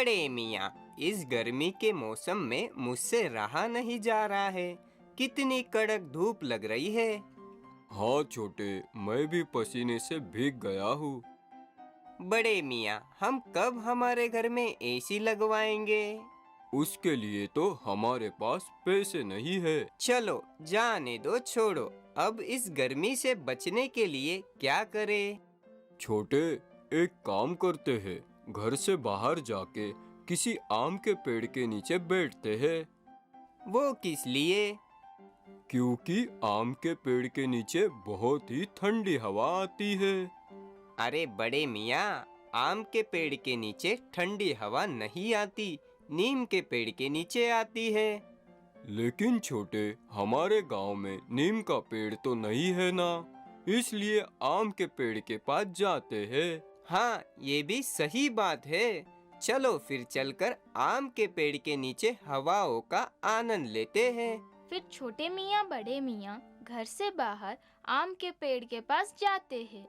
बड़े मियाँ, इस गर्मी के मौसम में मुझसे रहा नहीं जा रहा है। कितनी कड़क धूप लग रही है। हाँ छोटे, मैं भी पसीने से भीग गया हूँ। बड़े मियाँ, हम कब हमारे घर में एसी लगवाएंगे? उसके लिए तो हमारे पास पैसे नहीं है। चलो जाने दो, छोड़ो। अब इस गर्मी से बचने के लिए क्या करें? छोटे, एक काम करते हैं, घर से बाहर जाके किसी आम के पेड़ के नीचे बैठते हैं। वो किस लिए? क्योंकि आम के पेड़ के नीचे बहुत ही ठंडी हवा आती है। अरे बड़े मियाँ, आम के पेड़ के नीचे ठंडी हवा नहीं आती, नीम के पेड़ के नीचे आती है। लेकिन छोटे, हमारे गांव में नीम का पेड़ तो नहीं है ना, इसलिए आम के पेड़ के पास जाते हैं। हाँ, ये भी सही बात है। चलो फिर चलकर आम के पेड़ के नीचे हवाओं का आनंद लेते हैं। फिर छोटे मियाँ बड़े मियाँ घर से बाहर आम के पेड़ के पास जाते हैं।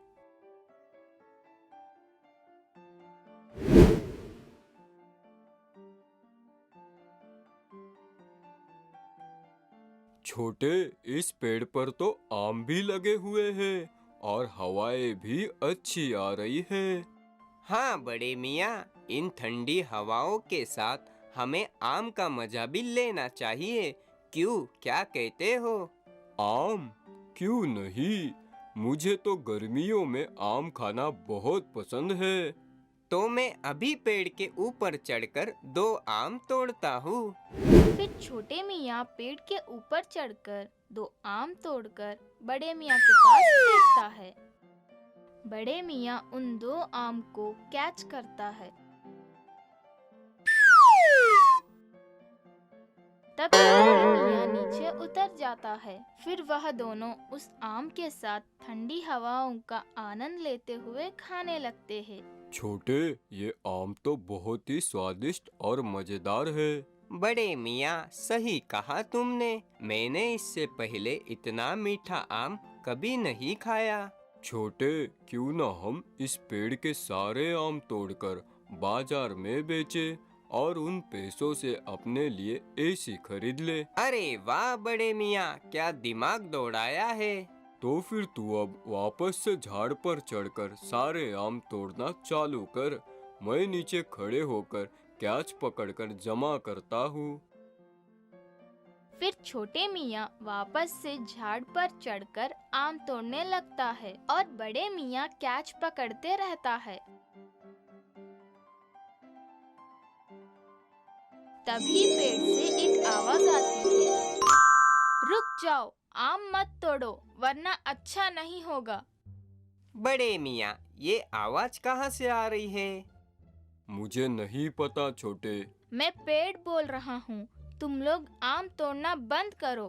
छोटे, इस पेड़ पर तो आम भी लगे हुए हैं और हवाएं भी अच्छी आ रही है। हाँ बड़े मियाँ, इन ठंडी हवाओं के साथ हमें आम का मजा भी लेना चाहिए। क्यों, क्या कहते हो? आम? क्यों नहीं, मुझे तो गर्मियों में आम खाना बहुत पसंद है। तो मैं अभी पेड़ के ऊपर चढ़कर 2 आम तोड़ता हूँ। फिर छोटे मियाँ पेड़ के ऊपर चढ़कर 2 आम तोड़कर बड़े मियाँ के पास फेंकता है। बड़े मियाँ उन 2 आम को कैच करता है। तब छोटे मियाँ नीचे उतर जाता है। फिर वह दोनों उस आम के साथ ठंडी हवाओं का आनंद लेते हुए खाने लगते हैं। छोटे, ये आम तो बहुत ही स्वादिष्ट और मजेदार है। बड़े मियाँ, सही कहा तुमने। मैंने इससे पहले इतना मीठा आम कभी नहीं खाया। छोटे, क्यों ना हम इस पेड़ के सारे आम तोड़कर बाजार में बेचें और उन पैसों से अपने लिए एसी खरीद ले। अरे वाह बड़े मियाँ, क्या दिमाग दौड़ाया है। तो फिर तू अब वापस से झाड़ पर चढ़कर सारे आम तोड़ना चालू कर। मैं नीचे खड़े होकर कैच पकड़कर जमा करता हूँ। फिर छोटे मियाँ वापस से झाड़ पर चढ़कर आम तोड़ने लगता है और बड़े मियाँ कैच पकड़ते रहता है। तभी पेड़ से एक आवाज आती है, रुक जाओ, आम मत तोड़ो वरना अच्छा नहीं होगा। बड़े मियाँ, ये आवाज कहाँ से आ रही है? मुझे नहीं पता छोटे। मैं पेड़ बोल रहा हूँ, तुम लोग आम तोड़ना बंद करो।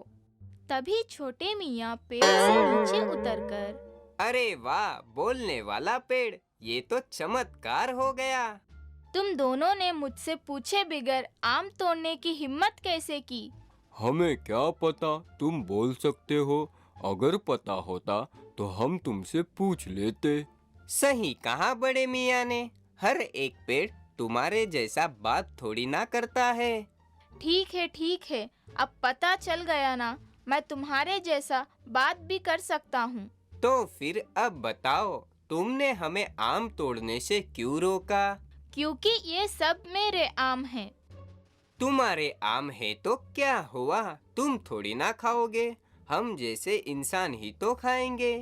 तभी छोटे मियाँ पेड़ से नीचे उतरकर, अरे वाह, बोलने वाला पेड़, ये तो चमत्कार हो गया। तुम दोनों ने मुझसे पूछे बिगर आम तोड़ने की हिम्मत कैसे की? हमें क्या पता तुम बोल सकते हो, अगर पता होता तो हम तुमसे पूछ लेते। सही कहा बड़े मियाँ ने। हर एक पेड़ तुम्हारे जैसा बात थोड़ी ना करता है। ठीक है, अब पता चल गया ना, मैं तुम्हारे जैसा बात भी कर सकता हूँ। तो फिर अब बताओ, तुमने हमें आम तोड़ने से क्यों रोका? क्योंकि ये सब मेरे आम हैं। तुम्हारे आम है तो क्या हुआ, तुम थोड़ी ना खाओगे, हम जैसे इंसान ही तो खाएंगे।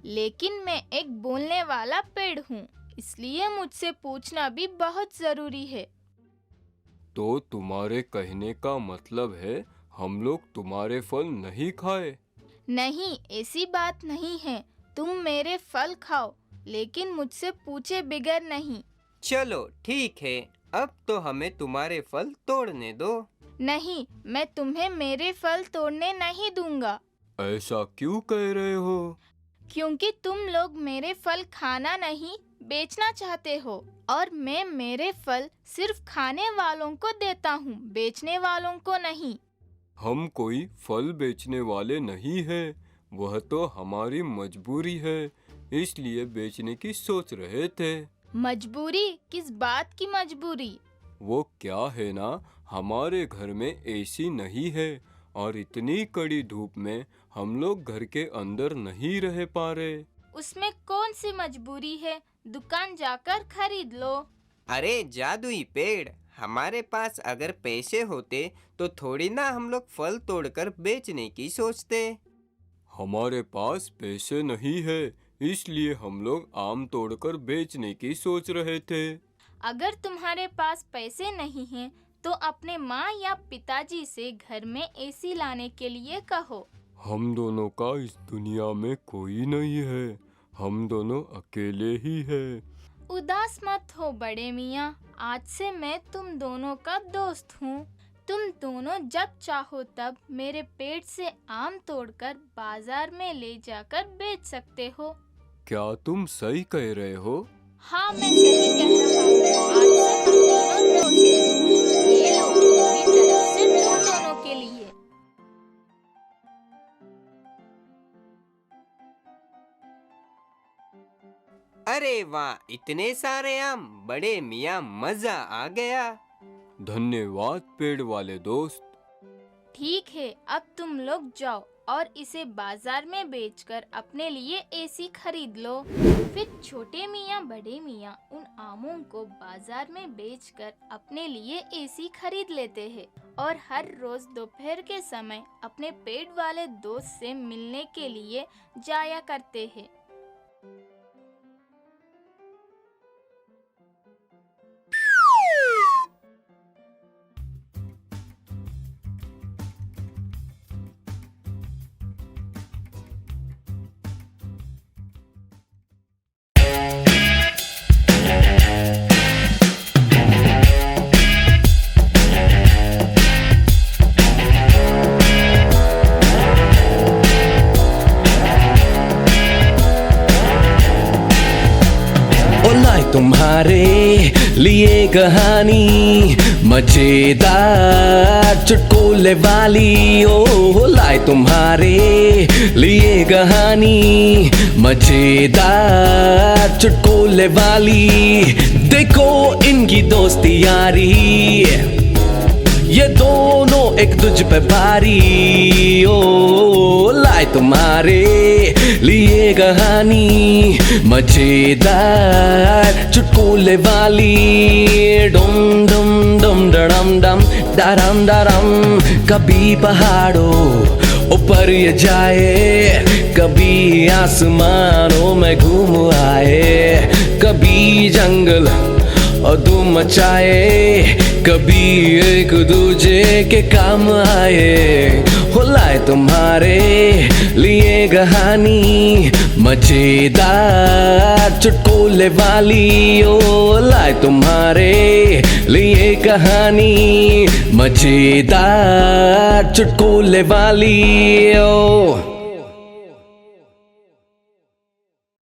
लेकिन मैं एक बोलने वाला पेड़ हूँ, इसलिए मुझसे पूछना भी बहुत जरूरी है। तो तुम्हारे कहने का मतलब है हम लोग तुम्हारे फल नहीं खाए? नहीं, ऐसी बात नहीं है। तुम मेरे फल खाओ, लेकिन मुझसे पूछे बिगर नहीं। चलो ठीक है, अब तो हमें तुम्हारे फल तोड़ने दो। नहीं, मैं तुम्हें मेरे फल तोड़ने नहीं दूंगा। ऐसा क्यों कह रहे हो? क्योंकि तुम लोग मेरे फल खाना नहीं, बेचना चाहते हो, और मैं मेरे फल सिर्फ खाने वालों को देता हूँ, बेचने वालों को नहीं। हम कोई फल बेचने वाले नहीं हैं, वह तो हमारी मजबूरी है, इसलिए बेचने की सोच रहे थे। मजबूरी? किस बात की मजबूरी? वो क्या है ना, हमारे घर में एसी नहीं है और इतनी कड़ी धूप में हम लोग घर के अंदर नहीं रह पा रहे। उसमें कौन सी मजबूरी है? दुकान जाकर खरीद लो। अरे जादुई पेड़, हमारे पास अगर पैसे होते तो थोड़ी ना हम लोग फल तोड़कर बेचने की सोचते। हमारे पास पैसे नहीं है, इसलिए हम लोग आम तोड़कर बेचने की सोच रहे थे। अगर तुम्हारे पास पैसे नहीं हैं, तो अपने माँ या पिताजी से घर में एसी लाने के लिए कहो। हम दोनों का इस दुनिया में कोई नहीं है, हम दोनों अकेले ही हैं। उदास मत हो बड़े मियाँ, आज से मैं तुम दोनों का दोस्त हूँ। तुम दोनों जब चाहो तब मेरे पेड़ से आम तोड़कर बाजार में ले जाकर बेच सकते हो। क्या तुम सही कह रहे हो? हाँ, मैं सही कह रहा हूँ। आज से हम तीनों दोस्त हैं। ये लो, मेरी तरफ से तुम दोनों के लिए। अरे वाह, इतने सारे आम! बड़े मियाँ, मजा आ गया। धन्यवाद पेड़ वाले दोस्त। ठीक है, अब तुम लोग जाओ और इसे बाजार में बेचकर अपने लिए एसी खरीद लो। फिर छोटे मियाँ बड़े मियाँ उन आमों को बाजार में बेचकर अपने लिए एसी खरीद लेते हैं और हर रोज दोपहर के समय अपने पेड़ वाले दोस्त से मिलने के लिए जाया करते हैं। तुम्हारे लिए कहानी मजेदार चुटकुले वाली, ओ लाए तुम्हारे लिए कहानी मजेदार चुटकुले वाली। देखो इनकी दोस्ती यारी, ये दोनों एक दूज पे भारी। ओ लाए तुम्हारे लिए कहानी मजेदार चुटकुले वाली। डुम डुम डुम डड़म डम डरम डरम। कभी पहाड़ों ऊपर ये जाए, कभी आसमानों में घूम आए, कभी जंगल और धूम मचाए, कभी एक दूजे के काम आए। हो लाए तुम्हारे लिए कहानी मजेदार चुटकुले वाली। ओ लाए तुम्हारे लिए कहानी मजेदार चुटकुले वाली। ओ